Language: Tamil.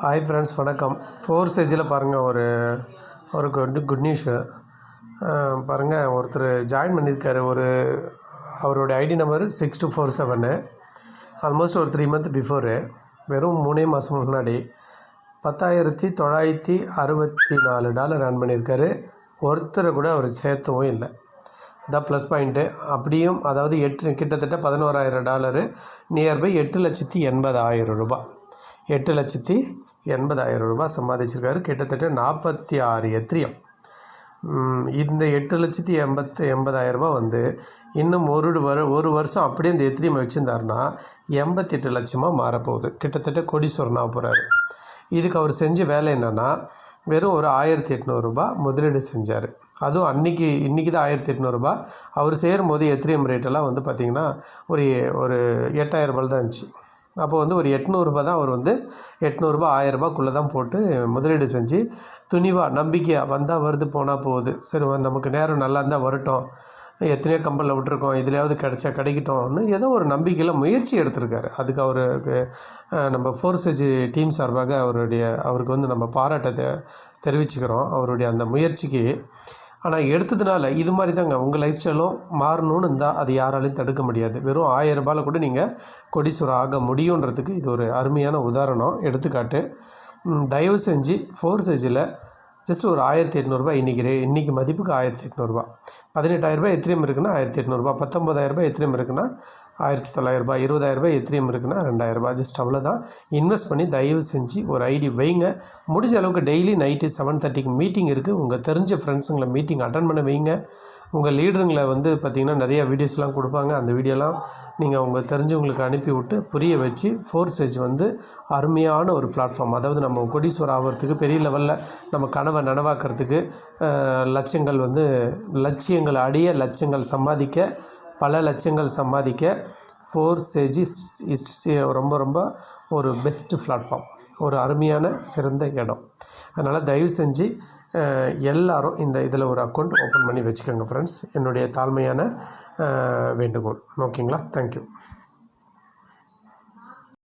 ஹாய் ஃப்ரெண்ட்ஸ், வணக்கம். ஃபோர்சேஜில் பாருங்கள், ஒரு குட் நியூஸு பாருங்கள். ஒருத்தர் ஜாயின் பண்ணியிருக்காரு. அவருடைய ஐடி நம்பர் 6247. ஆல்மோஸ்ட் ஒரு 3 மந்த் பிஃபோரு, வெறும் 3 மாதம் முன்னாடி $10,964 ரன் பண்ணியிருக்காரு. ஒருத்தரை கூட அவர் சேர்த்தவும் இல்லை. அதான் ப்ளஸ் பாயிண்ட்டு. அப்படியும் அதாவது கிட்டத்தட்ட $11,000, நியர்பை $8,80,000 $8,80,000 சம்பாதிச்சிருக்காரு. கிட்டத்தட்ட 46 எத்திரியம். இந்த $8,80,000 வந்து இன்னும் ஒரு வருஷம் அப்படியே இந்த எத்திரியம் வச்சுருந்தாருன்னா 88 லட்சமாக மாறப்போகுது. கிட்டத்தட்ட கோடீஸ்வரனாக போகிறாரு. இதுக்கு அவர் செஞ்ச வேலை என்னென்னா, வெறும் ஒரு $1,800 முதலீடு செஞ்சார். அதுவும் இன்றைக்கி தான் $1,800. அவர் சேரும்போது எத்திரியம் ரேட்டெல்லாம் வந்து பார்த்திங்கன்னா ஒரு $8,000 தான் இருந்துச்சு. அப்போ வந்து ஒரு $800 தான் அவர் வந்து $800 $1,000 தான் போட்டு முதலீடு செஞ்சு துணிவாக நம்பிக்கையாக வந்தால் வருது, போனால் போகுது, சரி நமக்கு நேரம் நல்லா இருந்தால் வரட்டும், எத்தனையோ கம்பெனியில் விட்டுருக்கோம், இதுலையாவது கிடைக்கட்டும்னு ஏதோ ஒரு நம்பிக்கையில் முயற்சி எடுத்திருக்காரு. அதுக்கு அவருக்கு நம்ம ஃபோர்சேஜ் டீம் சார்பாக அவருக்கு வந்து நம்ம பாராட்டத்தை தெரிவிச்சுக்கிறோம், அவருடைய அந்த முயற்சிக்கு. ஆனால் எடுத்ததுனால இது மாதிரி தாங்க உங்கள் லைஃப் ஸ்டைலும் மாறணும்னு இருந்தால் அது யாராலையும் தடுக்க முடியாது. வெறும் $1,000 கூட நீங்கள் கோடீஸ்வரர் ஆக முடியுன்றதுக்கு இது ஒரு அருமையான உதாரணம், எடுத்துக்காட்டு. தயவு செஞ்சு ஃபோர்சேஜில் ஜஸ்ட் ஒரு $1,800 இன்றைக்கி மதிப்புக்கு $1,800. $18,000 எத்திரியம் இருக்குன்னா $1,800, $19,000 எத்திரியம் இருக்குன்னா $1,900, $20,000 எத்திரியம் இருக்குன்னா $2,000. ஜஸ்ட் அவ்வளோதான். இன்வெஸ்ட் பண்ணி தயவு செஞ்சு ஒரு ஐடி வைங்க. முடிஞ்ச அளவுக்கு டெய்லி நைட்டு 7:30க்கு மீட்டிங் இருக்குது. உங்கள் தெரிஞ்ச ஃப்ரெண்ட்ஸுங்களை மீட்டிங் அட்டன் பண்ண வைங்க. உங்கள் லீடருங்களை வந்து பார்த்திங்கன்னா நிறையா வீடியோஸ்லாம் கொடுப்பாங்க. அந்த வீடியோலாம் நீங்கள் உங்கள் தெரிஞ்சவங்களுக்கு அனுப்பி விட்டு புரிய வச்சு, ஃபோர்சேஜ் வந்து அருமையான ஒரு பிளாட்ஃபார்ம். அதாவது நம்ம கோடீஸ்வரர் ஆகிறதுக்கு, பெரிய லெவலில் நம்ம கனவை நனவாக்கிறதுக்கு, லட்சியங்கள் அடைய, லட்சங்கள் சம்பாதிக்க, பல லட்சங்கள் சம்பாதிக்க ஃபோர்சேஜ் ரொம்ப ரொம்ப ஒரு பெஸ்ட்டு பிளாட்ஃபார்ம், ஒரு அருமையான சிறந்த இடம். அதனால் தயவு செஞ்சு எல்லோரும் இதில் ஒரு அக்கௌண்ட் ஓப்பன் பண்ணி வச்சுக்கோங்க ஃப்ரெண்ட்ஸ். என்னுடைய தாழ்மையான வேண்டுகோள். ஓகேங்களா? தேங்க்யூ.